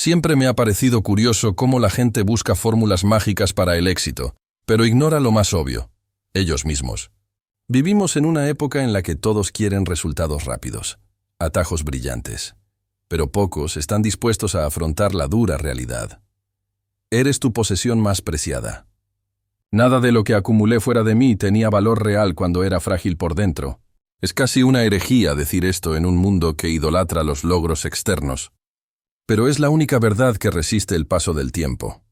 Siempre me ha parecido curioso cómo la gente busca fórmulas mágicas para el éxito, pero ignora lo más obvio: ellos mismos. Vivimos en una época en la que todos quieren resultados rápidos, atajos brillantes, pero pocos están dispuestos a afrontar la dura realidad. Eres tu posesión más preciada. Nada de lo que acumulé fuera de mí tenía valor real cuando era frágil por dentro. Es casi una herejía decir esto en un mundo que idolatra los logros externos. Pero es la única verdad que resiste el paso del tiempo.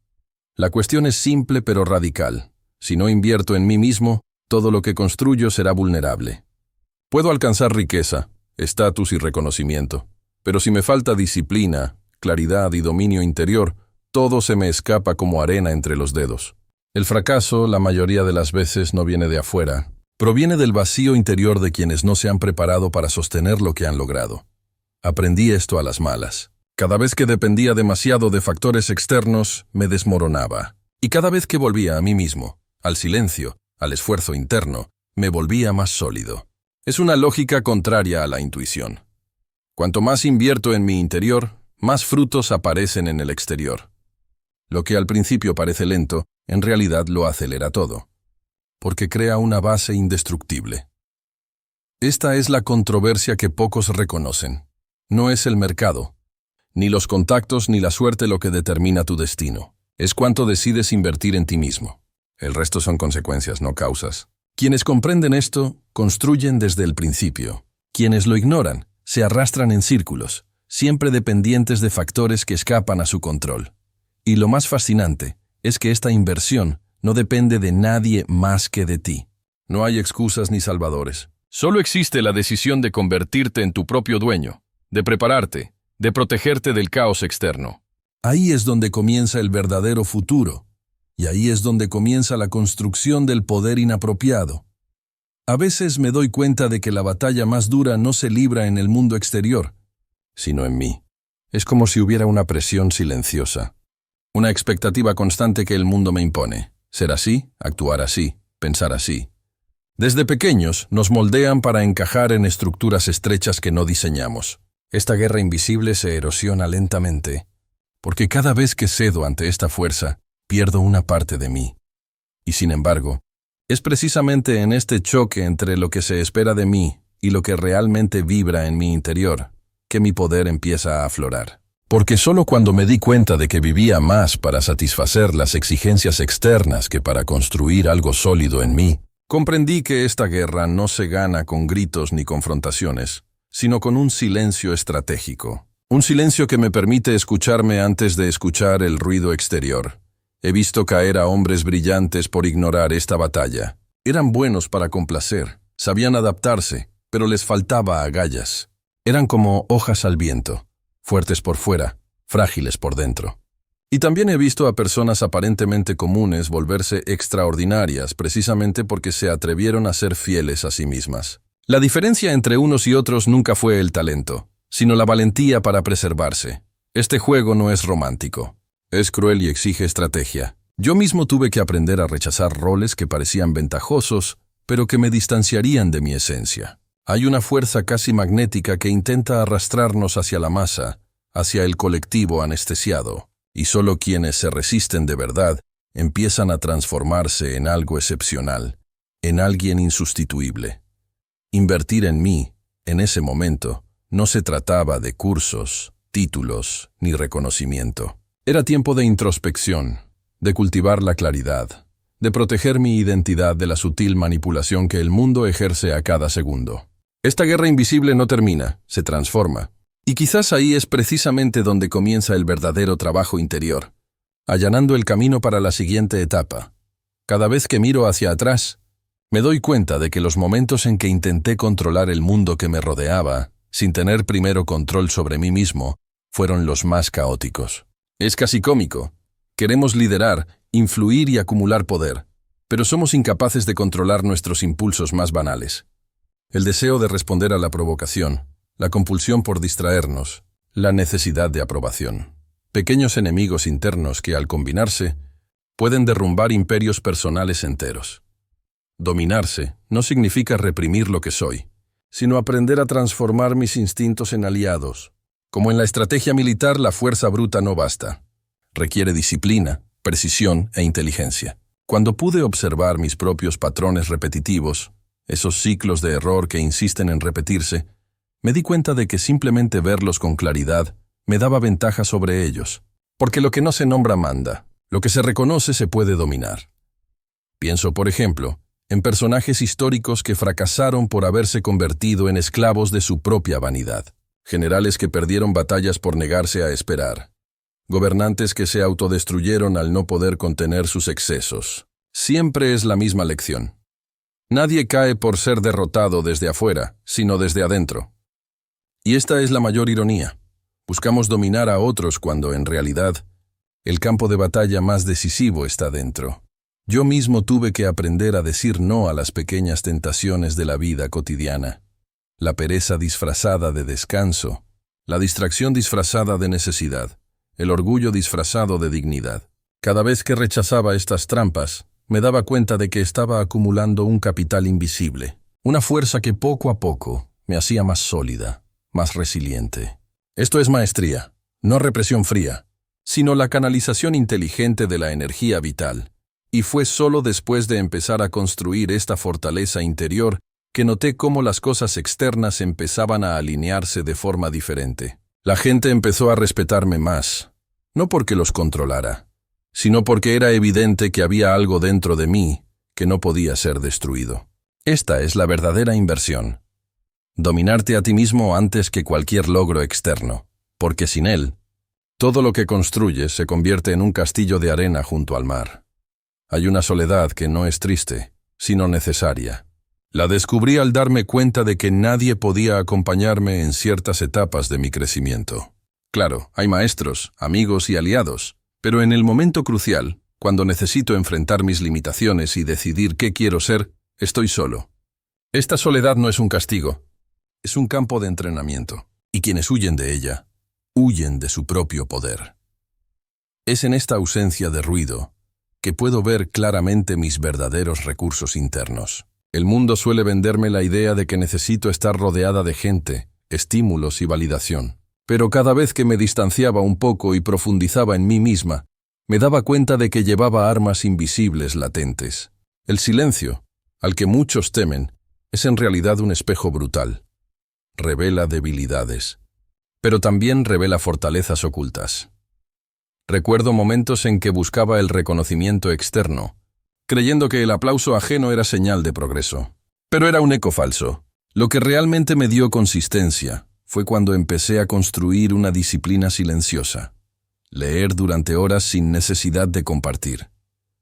La cuestión es simple pero radical. Si no invierto en mí mismo, todo lo que construyo será vulnerable. Puedo alcanzar riqueza, estatus y reconocimiento, pero si me falta disciplina, claridad y dominio interior, todo se me escapa como arena entre los dedos. El fracaso, la mayoría de las veces, no viene de afuera. Proviene del vacío interior de quienes no se han preparado para sostener lo que han logrado. Aprendí esto a las malas. Cada vez que dependía demasiado de factores externos, me desmoronaba. Y cada vez que volvía a mí mismo, al silencio, al esfuerzo interno, me volvía más sólido. Es una lógica contraria a la intuición. Cuanto más invierto en mi interior, más frutos aparecen en el exterior. Lo que al principio parece lento, en realidad lo acelera todo, porque crea una base indestructible. Esta es la controversia que pocos reconocen. No es el mercado, ni los contactos ni la suerte lo que determina tu destino. Es cuánto decides invertir en ti mismo. El resto son consecuencias, no causas. Quienes comprenden esto, construyen desde el principio. Quienes lo ignoran, se arrastran en círculos, siempre dependientes de factores que escapan a su control. Y lo más fascinante es que esta inversión no depende de nadie más que de ti. No hay excusas ni salvadores. Solo existe la decisión de convertirte en tu propio dueño, de prepararte, de protegerte del caos externo. Ahí es donde comienza el verdadero futuro, y ahí es donde comienza la construcción del poder inapropiado. A veces me doy cuenta de que la batalla más dura no se libra en el mundo exterior, sino en mí. Es como si hubiera una presión silenciosa, una expectativa constante que el mundo me impone. Ser así, actuar así, pensar así. Desde pequeños nos moldean para encajar en estructuras estrechas que no diseñamos. Esta guerra invisible se erosiona lentamente, porque cada vez que cedo ante esta fuerza, pierdo una parte de mí. Y sin embargo, es precisamente en este choque entre lo que se espera de mí y lo que realmente vibra en mi interior, que mi poder empieza a aflorar. Porque solo cuando me di cuenta de que vivía más para satisfacer las exigencias externas que para construir algo sólido en mí, comprendí que esta guerra no se gana con gritos ni confrontaciones, sino con un silencio estratégico. Un silencio que me permite escucharme antes de escuchar el ruido exterior. He visto caer a hombres brillantes por ignorar esta batalla. Eran buenos para complacer, sabían adaptarse, pero les faltaba agallas. Eran como hojas al viento, fuertes por fuera, frágiles por dentro. Y también he visto a personas aparentemente comunes volverse extraordinarias precisamente porque se atrevieron a ser fieles a sí mismas. La diferencia entre unos y otros nunca fue el talento, sino la valentía para preservarse. Este juego no es romántico. Es cruel y exige estrategia. Yo mismo tuve que aprender a rechazar roles que parecían ventajosos, pero que me distanciarían de mi esencia. Hay una fuerza casi magnética que intenta arrastrarnos hacia la masa, hacia el colectivo anestesiado, y solo quienes se resisten de verdad empiezan a transformarse en algo excepcional, en alguien insustituible. Invertir en mí, en ese momento, no se trataba de cursos, títulos ni reconocimiento. Era tiempo de introspección, de cultivar la claridad, de proteger mi identidad de la sutil manipulación que el mundo ejerce a cada segundo. Esta guerra invisible no termina, se transforma. Y quizás ahí es precisamente donde comienza el verdadero trabajo interior, allanando el camino para la siguiente etapa. Cada vez que miro hacia atrás, me doy cuenta de que los momentos en que intenté controlar el mundo que me rodeaba, sin tener primero control sobre mí mismo, fueron los más caóticos. Es casi cómico. Queremos liderar, influir y acumular poder, pero somos incapaces de controlar nuestros impulsos más banales. El deseo de responder a la provocación, la compulsión por distraernos, la necesidad de aprobación. Pequeños enemigos internos que, al combinarse, pueden derrumbar imperios personales enteros. Dominarse no significa reprimir lo que soy, sino aprender a transformar mis instintos en aliados, Como en la estrategia militar, la fuerza bruta no basta. Requiere disciplina, precisión e inteligencia. Cuando pude observar mis propios patrones repetitivos, esos ciclos de error que insisten en repetirse, me di cuenta de que simplemente verlos con claridad me daba ventaja sobre ellos. Porque lo que no se nombra manda, lo que se reconoce se puede dominar. Pienso, por ejemplo, en personajes históricos que fracasaron por haberse convertido en esclavos de su propia vanidad. Generales que perdieron batallas por negarse a esperar. Gobernantes que se autodestruyeron al no poder contener sus excesos. Siempre es la misma lección. Nadie cae por ser derrotado desde afuera, sino desde adentro. Y esta es la mayor ironía. Buscamos dominar a otros cuando, en realidad, el campo de batalla más decisivo está dentro. Yo mismo tuve que aprender a decir no a las pequeñas tentaciones de la vida cotidiana. La pereza disfrazada de descanso, la distracción disfrazada de necesidad, el orgullo disfrazado de dignidad. Cada vez que rechazaba estas trampas, me daba cuenta de que estaba acumulando un capital invisible, una fuerza que poco a poco me hacía más sólida, más resiliente. Esto es maestría, no represión fría, sino la canalización inteligente de la energía vital. Y fue solo después de empezar a construir esta fortaleza interior que noté cómo las cosas externas empezaban a alinearse de forma diferente. La gente empezó a respetarme más, no porque los controlara, sino porque era evidente que había algo dentro de mí que no podía ser destruido. Esta es la verdadera inversión. Dominarte a ti mismo antes que cualquier logro externo, porque sin él, todo lo que construyes se convierte en un castillo de arena junto al mar. Hay una soledad que no es triste, sino necesaria. La descubrí al darme cuenta de que nadie podía acompañarme en ciertas etapas de mi crecimiento. Claro, hay maestros, amigos y aliados, pero en el momento crucial, cuando necesito enfrentar mis limitaciones y decidir qué quiero ser, estoy solo. Esta soledad no es un castigo, es un campo de entrenamiento, y quienes huyen de ella, huyen de su propio poder. Es en esta ausencia de ruido que puedo ver claramente mis verdaderos recursos internos. El mundo suele venderme la idea de que necesito estar rodeada de gente, estímulos y validación. Pero cada vez que me distanciaba un poco y profundizaba en mí misma, me daba cuenta de que llevaba armas invisibles latentes. El silencio, al que muchos temen, es en realidad un espejo brutal. Revela debilidades, pero también revela fortalezas ocultas. Recuerdo momentos en que buscaba el reconocimiento externo, creyendo que el aplauso ajeno era señal de progreso. Pero era un eco falso. Lo que realmente me dio consistencia fue cuando empecé a construir una disciplina silenciosa. Leer durante horas sin necesidad de compartir.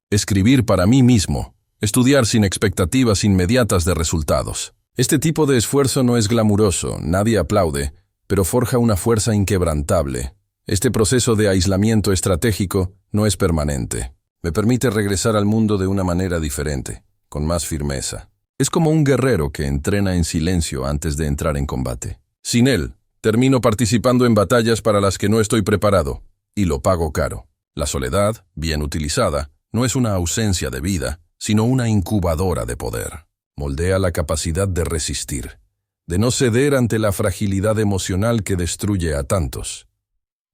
Escribir para mí mismo. Estudiar sin expectativas inmediatas de resultados. Este tipo de esfuerzo no es glamuroso, nadie aplaude, pero forja una fuerza inquebrantable. Este proceso de aislamiento estratégico no es permanente. Me permite regresar al mundo de una manera diferente, con más firmeza. Es como un guerrero que entrena en silencio antes de entrar en combate. Sin él, termino participando en batallas para las que no estoy preparado, y lo pago caro. La soledad, bien utilizada, no es una ausencia de vida, sino una incubadora de poder. Moldea la capacidad de resistir, de no ceder ante la fragilidad emocional que destruye a tantos.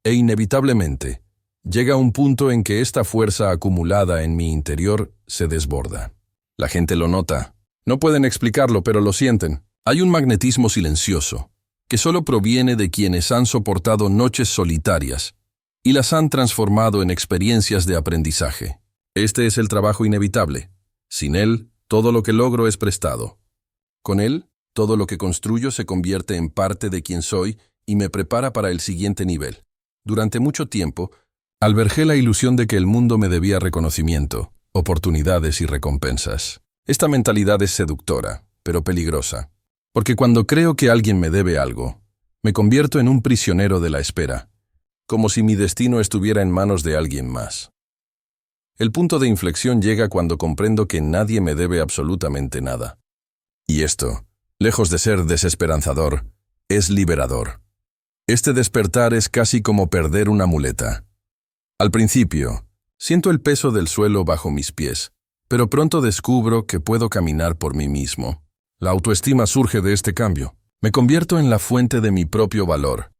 E inevitablemente, llega un punto en que esta fuerza acumulada en mi interior se desborda. La gente lo nota. No pueden explicarlo, pero lo sienten. Hay un magnetismo silencioso, que solo proviene de quienes han soportado noches solitarias y las han transformado en experiencias de aprendizaje. Este es el trabajo inevitable. Sin él, todo lo que logro es prestado. Con él, todo lo que construyo se convierte en parte de quien soy y me prepara para el siguiente nivel. Durante mucho tiempo, albergué la ilusión de que el mundo me debía reconocimiento, oportunidades y recompensas. Esta mentalidad es seductora, pero peligrosa, porque cuando creo que alguien me debe algo, me convierto en un prisionero de la espera, como si mi destino estuviera en manos de alguien más. El punto de inflexión llega cuando comprendo que nadie me debe absolutamente nada. Y esto, lejos de ser desesperanzador, es liberador. Este despertar es casi como perder una muleta. Al principio, siento el peso del suelo bajo mis pies, pero pronto descubro que puedo caminar por mí mismo. La autoestima surge de este cambio. Me convierto en la fuente de mi propio valor.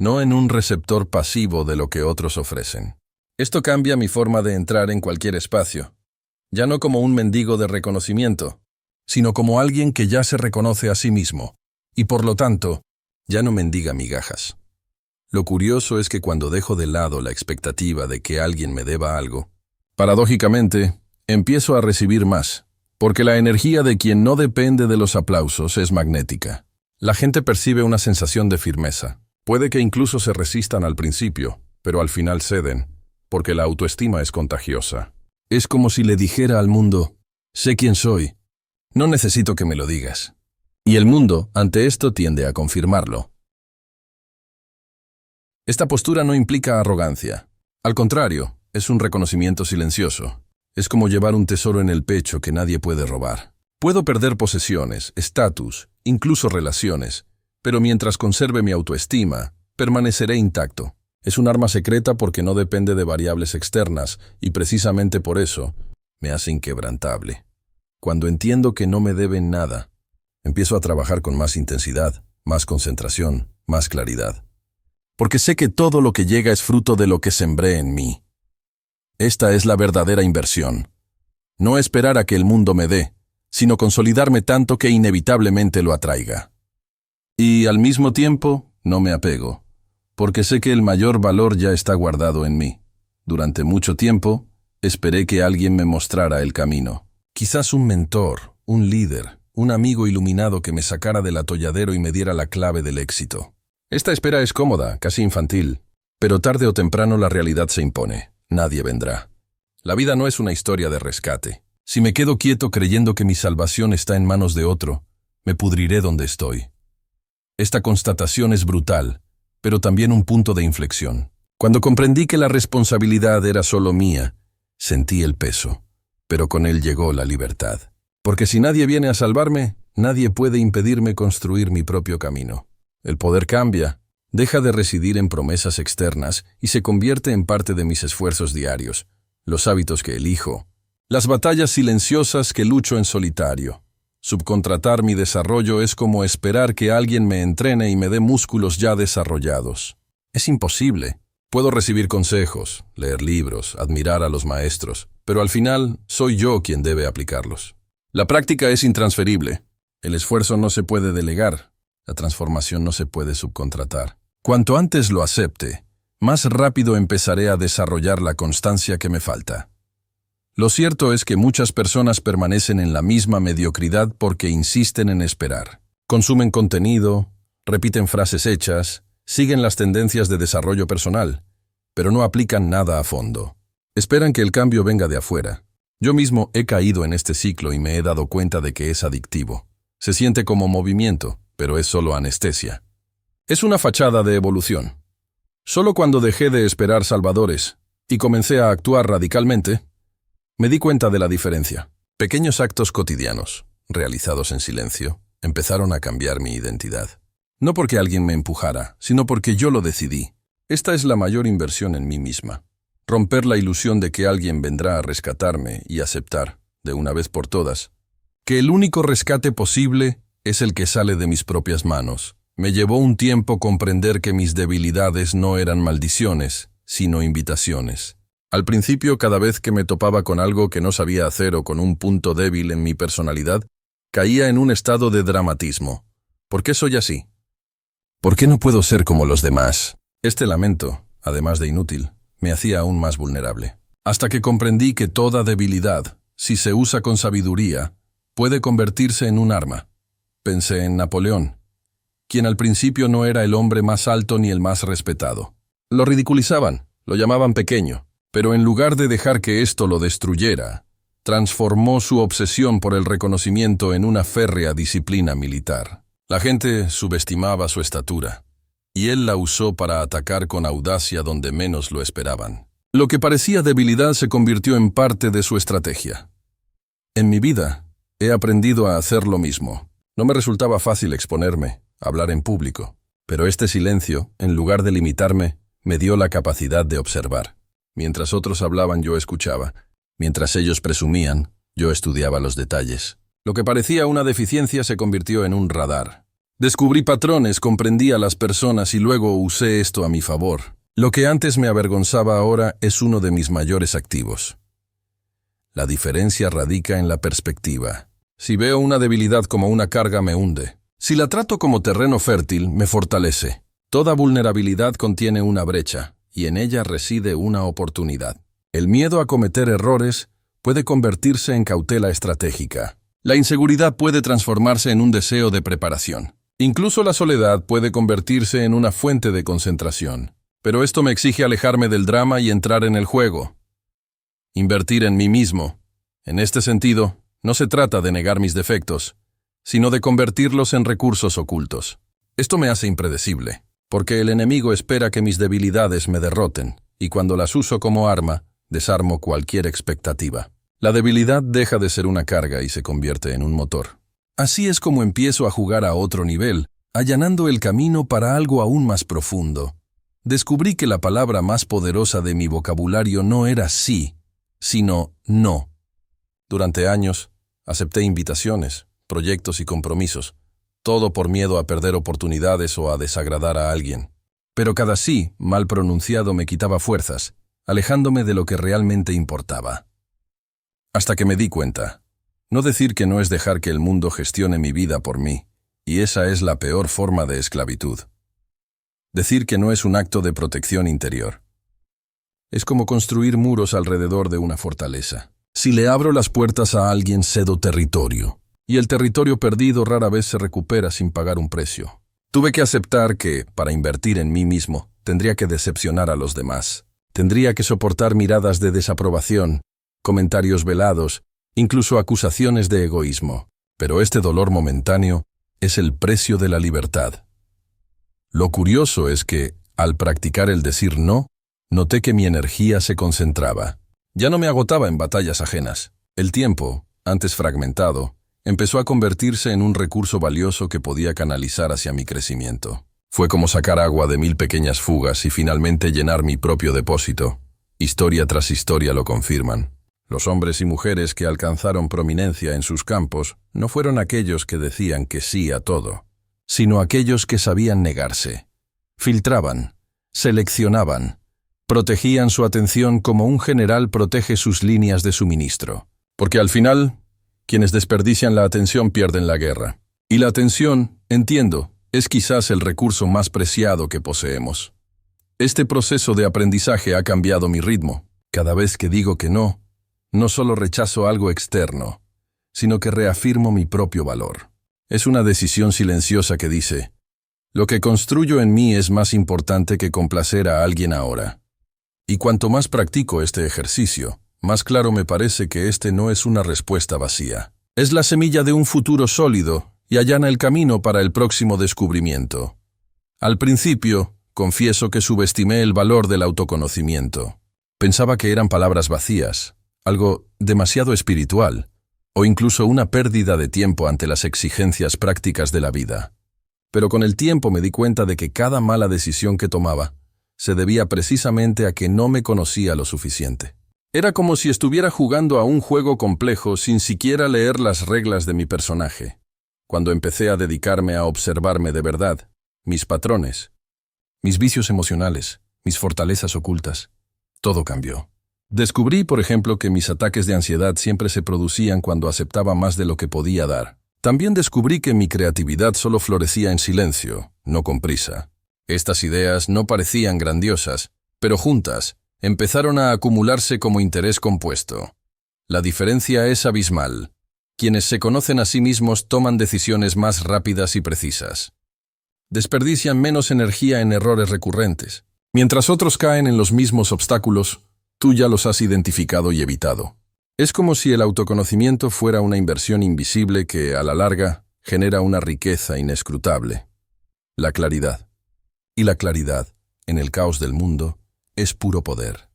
no en un receptor pasivo de lo que otros ofrecen. Esto cambia mi forma de entrar en cualquier espacio, ya no como un mendigo de reconocimiento, sino como alguien que ya se reconoce a sí mismo, y por lo tanto, ya no mendiga migajas. Lo curioso es que cuando dejo de lado la expectativa de que alguien me deba algo, paradójicamente, empiezo a recibir más, porque la energía de quien no depende de los aplausos es magnética. La gente percibe una sensación de firmeza. Puede que incluso se resistan al principio, pero al final ceden, porque la autoestima es contagiosa. Es como si le dijera al mundo, sé quién soy, no necesito que me lo digas. Y el mundo, ante esto, tiende a confirmarlo. Esta postura no implica arrogancia. Al contrario, es un reconocimiento silencioso. Es como llevar un tesoro en el pecho que nadie puede robar. Puedo perder posesiones, estatus, incluso relaciones, pero mientras conserve mi autoestima, permaneceré intacto. Es un arma secreta porque no depende de variables externas y precisamente por eso me hace inquebrantable. Cuando entiendo que no me deben nada, empiezo a trabajar con más intensidad, más concentración, más claridad. Porque sé que todo lo que llega es fruto de lo que sembré en mí. Esta es la verdadera inversión. No esperar a que el mundo me dé, sino consolidarme tanto que inevitablemente lo atraiga. Y al mismo tiempo, no me apego, porque sé que el mayor valor ya está guardado en mí. Durante mucho tiempo, esperé que alguien me mostrara el camino. Quizás un mentor, un líder, un amigo iluminado que me sacara del atolladero y me diera la clave del éxito. Esta espera es cómoda, casi infantil, pero tarde o temprano la realidad se impone. Nadie vendrá. La vida no es una historia de rescate. Si me quedo quieto creyendo que mi salvación está en manos de otro, me pudriré donde estoy. Esta constatación es brutal, pero también un punto de inflexión. Cuando comprendí que la responsabilidad era solo mía, sentí el peso, pero con él llegó la libertad. Porque si nadie viene a salvarme, nadie puede impedirme construir mi propio camino. El poder cambia. Deja de residir en promesas externas y se convierte en parte de mis esfuerzos diarios, los hábitos que elijo, las batallas silenciosas que lucho en solitario. Subcontratar mi desarrollo es como esperar que alguien me entrene y me dé músculos ya desarrollados. Es imposible. Puedo recibir consejos, leer libros, admirar a los maestros, pero al final soy yo quien debe aplicarlos. La práctica es intransferible. El esfuerzo no se puede delegar. La transformación no se puede subcontratar. Cuanto antes lo acepte, más rápido empezaré a desarrollar la constancia que me falta. Lo cierto es que muchas personas permanecen en la misma mediocridad porque insisten en esperar. Consumen contenido, repiten frases hechas, siguen las tendencias de desarrollo personal, pero no aplican nada a fondo. Esperan que el cambio venga de afuera. Yo mismo he caído en este ciclo y me he dado cuenta de que es adictivo. Se siente como movimiento, pero es solo anestesia. Es una fachada de evolución. Solo cuando dejé de esperar salvadores y comencé a actuar radicalmente, me di cuenta de la diferencia. Pequeños actos cotidianos, realizados en silencio, empezaron a cambiar mi identidad. No porque alguien me empujara, sino porque yo lo decidí. Esta es la mayor inversión en mí misma. Romper la ilusión de que alguien vendrá a rescatarme y aceptar, de una vez por todas, que el único rescate posible es el que sale de mis propias manos. Me llevó un tiempo comprender que mis debilidades no eran maldiciones, sino invitaciones. Al principio, cada vez que me topaba con algo que no sabía hacer o con un punto débil en mi personalidad, caía en un estado de dramatismo. ¿Por qué soy así? ¿Por qué no puedo ser como los demás? Este lamento, además de inútil, me hacía aún más vulnerable. Hasta que comprendí que toda debilidad, si se usa con sabiduría, puede convertirse en un arma. Pensé en Napoleón, quien al principio no era el hombre más alto ni el más respetado. Lo ridiculizaban, lo llamaban pequeño, pero en lugar de dejar que esto lo destruyera, transformó su obsesión por el reconocimiento en una férrea disciplina militar. La gente subestimaba su estatura, y él la usó para atacar con audacia donde menos lo esperaban. Lo que parecía debilidad se convirtió en parte de su estrategia. En mi vida, he aprendido a hacer lo mismo. No me resultaba fácil exponerme, hablar en público, pero este silencio, en lugar de limitarme, me dio la capacidad de observar. Mientras otros hablaban, yo escuchaba. Mientras ellos presumían, yo estudiaba los detalles. Lo que parecía una deficiencia se convirtió en un radar. Descubrí patrones, comprendí a las personas y luego usé esto a mi favor. Lo que antes me avergonzaba ahora es uno de mis mayores activos. La diferencia radica en la perspectiva. Si veo una debilidad como una carga, me hunde. Si la trato como terreno fértil, me fortalece. Toda vulnerabilidad contiene una brecha, y en ella reside una oportunidad. El miedo a cometer errores puede convertirse en cautela estratégica. La inseguridad puede transformarse en un deseo de preparación. Incluso la soledad puede convertirse en una fuente de concentración. Pero esto me exige alejarme del drama y entrar en el juego. Invertir en mí mismo. En este sentido, no se trata de negar mis defectos, sino de convertirlos en recursos ocultos. Esto me hace impredecible, porque el enemigo espera que mis debilidades me derroten, y cuando las uso como arma, desarmo cualquier expectativa. La debilidad deja de ser una carga y se convierte en un motor. Así es como empiezo a jugar a otro nivel, allanando el camino para algo aún más profundo. Descubrí que la palabra más poderosa de mi vocabulario no era sí, sino no. Durante años, acepté invitaciones, proyectos y compromisos, todo por miedo a perder oportunidades o a desagradar a alguien. Pero cada sí, mal pronunciado, me quitaba fuerzas, alejándome de lo que realmente importaba. Hasta que me di cuenta. No decir que no es dejar que el mundo gestione mi vida por mí, y esa es la peor forma de esclavitud. Decir que no es un acto de protección interior. Es como construir muros alrededor de una fortaleza. Si le abro las puertas a alguien, cedo territorio. Y el territorio perdido rara vez se recupera sin pagar un precio. Tuve que aceptar que, para invertir en mí mismo, tendría que decepcionar a los demás. Tendría que soportar miradas de desaprobación, comentarios velados, incluso acusaciones de egoísmo. Pero este dolor momentáneo es el precio de la libertad. Lo curioso es que, al practicar el decir no, noté que mi energía se concentraba. Ya no me agotaba en batallas ajenas. El tiempo, antes fragmentado, empezó a convertirse en un recurso valioso que podía canalizar hacia mi crecimiento. Fue como sacar agua de 1000 pequeñas fugas y finalmente llenar mi propio depósito. Historia tras historia lo confirman. Los hombres y mujeres que alcanzaron prominencia en sus campos no fueron aquellos que decían que sí a todo, sino aquellos que sabían negarse. Filtraban, seleccionaban, protegían su atención como un general protege sus líneas de suministro. Porque al final, quienes desperdician la atención pierden la guerra. Y la atención, entiendo, es quizás el recurso más preciado que poseemos. Este proceso de aprendizaje ha cambiado mi ritmo. Cada vez que digo que no solo rechazo algo externo, sino que reafirmo mi propio valor. Es una decisión silenciosa que dice, lo que construyo en mí es más importante que complacer a alguien ahora. Y cuanto más practico este ejercicio, más claro me parece que este no es una respuesta vacía. Es la semilla de un futuro sólido y allana el camino para el próximo descubrimiento. Al principio, confieso que subestimé el valor del autoconocimiento. Pensaba que eran palabras vacías, algo demasiado espiritual, o incluso una pérdida de tiempo ante las exigencias prácticas de la vida. Pero con el tiempo me di cuenta de que cada mala decisión que tomaba se debía precisamente a que no me conocía lo suficiente. Era como si estuviera jugando a un juego complejo sin siquiera leer las reglas de mi personaje. Cuando empecé a dedicarme a observarme de verdad, mis patrones, mis vicios emocionales, mis fortalezas ocultas, todo cambió. Descubrí, por ejemplo, que mis ataques de ansiedad siempre se producían cuando aceptaba más de lo que podía dar. También descubrí que mi creatividad solo florecía en silencio, no con prisa. Estas ideas no parecían grandiosas, pero juntas empezaron a acumularse como interés compuesto. La diferencia es abismal. Quienes se conocen a sí mismos toman decisiones más rápidas y precisas. Desperdician menos energía en errores recurrentes. Mientras otros caen en los mismos obstáculos, tú ya los has identificado y evitado. Es como si el autoconocimiento fuera una inversión invisible que, a la larga, genera una riqueza inescrutable. La claridad. Y la claridad, en el caos del mundo, es puro poder.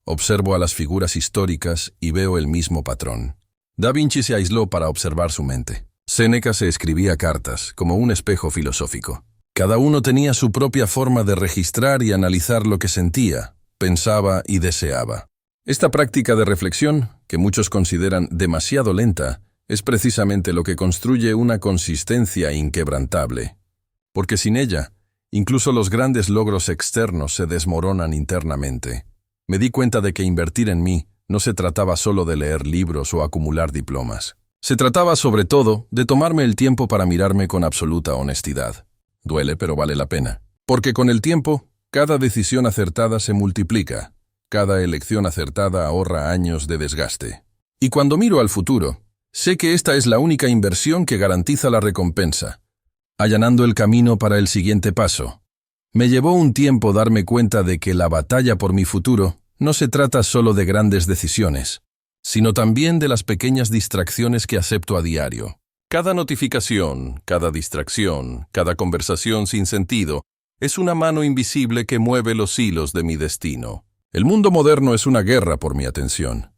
Observo a las figuras históricas y veo el mismo patrón. Da Vinci se aisló para observar su mente. Séneca se escribía cartas, como un espejo filosófico. Cada uno tenía su propia forma de registrar y analizar lo que sentía, pensaba y deseaba. Esta práctica de reflexión, que muchos consideran demasiado lenta, es precisamente lo que construye una consistencia inquebrantable. Porque sin ella, incluso los grandes logros externos se desmoronan internamente. Me di cuenta de que invertir en mí no se trataba solo de leer libros o acumular diplomas. Se trataba, sobre todo, de tomarme el tiempo para mirarme con absoluta honestidad. Duele, pero vale la pena. Porque con el tiempo, cada decisión acertada se multiplica. Cada elección acertada ahorra años de desgaste. Y cuando miro al futuro, sé que esta es la única inversión que garantiza la recompensa, allanando el camino para el siguiente paso. Me llevó un tiempo darme cuenta de que la batalla por mi futuro no se trata solo de grandes decisiones, sino también de las pequeñas distracciones que acepto a diario. Cada notificación, cada distracción, cada conversación sin sentido, es una mano invisible que mueve los hilos de mi destino. El mundo moderno es una guerra por mi atención.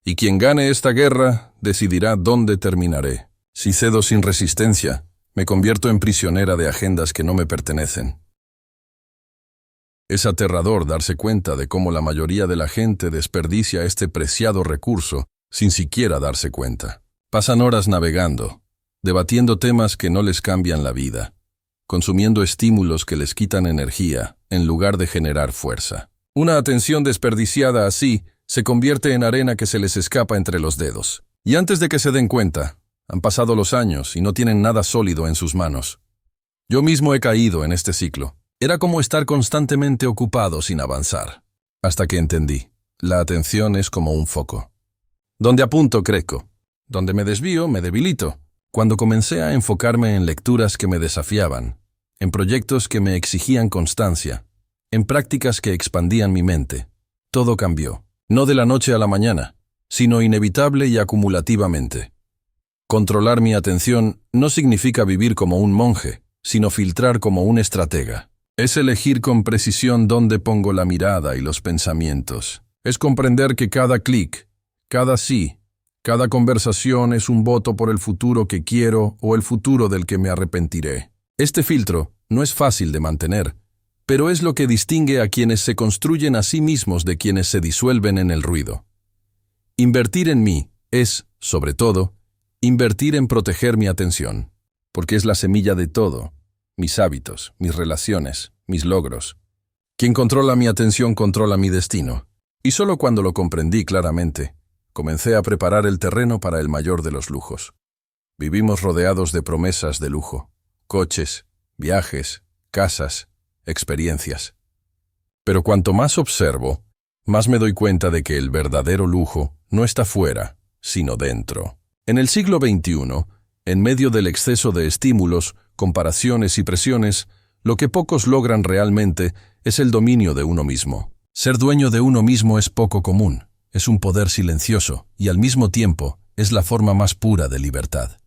Y quien gane esta guerra decidirá dónde terminaré. Si cedo sin resistencia, me convierto en prisionera de agendas que no me pertenecen. Es aterrador darse cuenta de cómo la mayoría de la gente desperdicia este preciado recurso sin siquiera darse cuenta. Pasan horas navegando, debatiendo temas que no les cambian la vida, consumiendo estímulos que les quitan energía en lugar de generar fuerza. Una atención desperdiciada así se convierte en arena que se les escapa entre los dedos. Y antes de que se den cuenta, han pasado los años y no tienen nada sólido en sus manos. Yo mismo he caído en este ciclo. Era como estar constantemente ocupado sin avanzar. Hasta que entendí, la atención es como un foco. Donde apunto, crezco. Donde me desvío, me debilito. Cuando comencé a enfocarme en lecturas que me desafiaban, en proyectos que me exigían constancia, en prácticas que expandían mi mente, todo cambió. No de la noche a la mañana, sino inevitable y acumulativamente. Controlar mi atención no significa vivir como un monje, sino filtrar como un estratega. Es elegir con precisión dónde pongo la mirada y los pensamientos. Es comprender que cada clic, cada sí, cada conversación es un voto por el futuro que quiero o el futuro del que me arrepentiré. Este filtro no es fácil de mantener, pero es lo que distingue a quienes se construyen a sí mismos de quienes se disuelven en el ruido. Invertir en mí es, sobre todo, invertir en proteger mi atención, porque es la semilla de todo. Mis hábitos, mis relaciones, mis logros. Quien controla mi atención controla mi destino. Y solo cuando lo comprendí claramente, comencé a preparar el terreno para el mayor de los lujos. Vivimos rodeados de promesas de lujo, coches, viajes, casas, experiencias. Pero cuanto más observo, más me doy cuenta de que el verdadero lujo no está fuera, sino dentro. En el siglo XXI, en medio del exceso de estímulos, comparaciones y presiones, lo que pocos logran realmente es el dominio de uno mismo. Ser dueño de uno mismo es poco común, es un poder silencioso y al mismo tiempo es la forma más pura de libertad.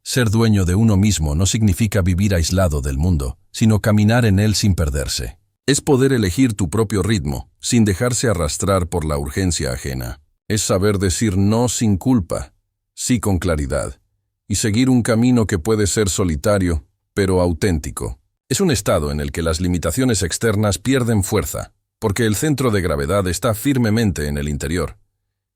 Ser dueño de uno mismo no significa vivir aislado del mundo, sino caminar en él sin perderse. Es poder elegir tu propio ritmo, sin dejarse arrastrar por la urgencia ajena. Es saber decir no sin culpa, sí con claridad, y seguir un camino que puede ser solitario, pero auténtico. Es un estado en el que las limitaciones externas pierden fuerza, porque el centro de gravedad está firmemente en el interior.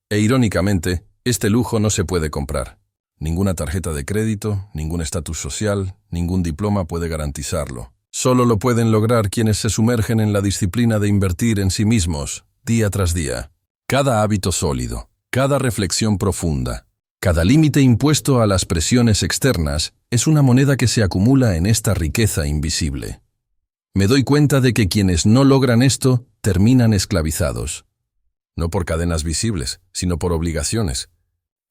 E irónicamente, este lujo no se puede comprar. Ninguna tarjeta de crédito, ningún estatus social, ningún diploma puede garantizarlo. Solo lo pueden lograr quienes se sumergen en la disciplina de invertir en sí mismos, día tras día. Cada hábito sólido, cada reflexión profunda, cada límite impuesto a las presiones externas es una moneda que se acumula en esta riqueza invisible. Me doy cuenta de que quienes no logran esto terminan esclavizados. No por cadenas visibles, sino por obligaciones,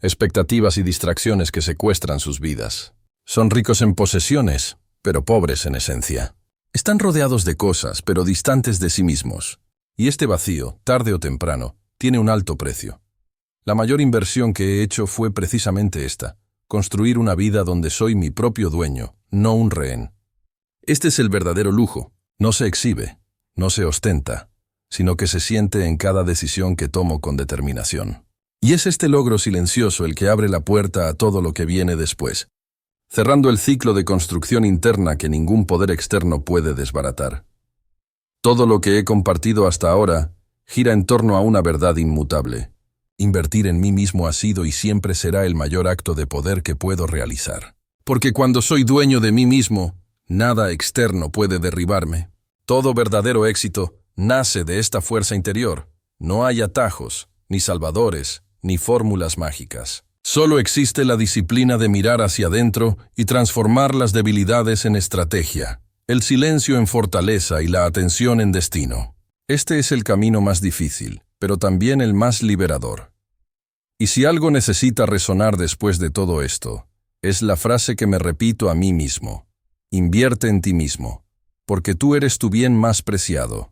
expectativas y distracciones que secuestran sus vidas. Son ricos en posesiones, pero pobres en esencia. Están rodeados de cosas, pero distantes de sí mismos. Y este vacío, tarde o temprano, tiene un alto precio. La mayor inversión que he hecho fue precisamente esta: construir una vida donde soy mi propio dueño, no un rehén. Este es el verdadero lujo. No se exhibe, no se ostenta, sino que se siente en cada decisión que tomo con determinación. Y es este logro silencioso el que abre la puerta a todo lo que viene después, cerrando el ciclo de construcción interna que ningún poder externo puede desbaratar. Todo lo que he compartido hasta ahora gira en torno a una verdad inmutable. Invertir en mí mismo ha sido y siempre será el mayor acto de poder que puedo realizar. Porque cuando soy dueño de mí mismo, nada externo puede derribarme. Todo verdadero éxito nace de esta fuerza interior. No hay atajos, ni salvadores, ni fórmulas mágicas. Solo existe la disciplina de mirar hacia adentro y transformar las debilidades en estrategia, el silencio en fortaleza y la atención en destino. Este es el camino más difícil, pero también el más liberador. Y si algo necesita resonar después de todo esto, es la frase que me repito a mí mismo: invierte en ti mismo, porque tú eres tu bien más preciado.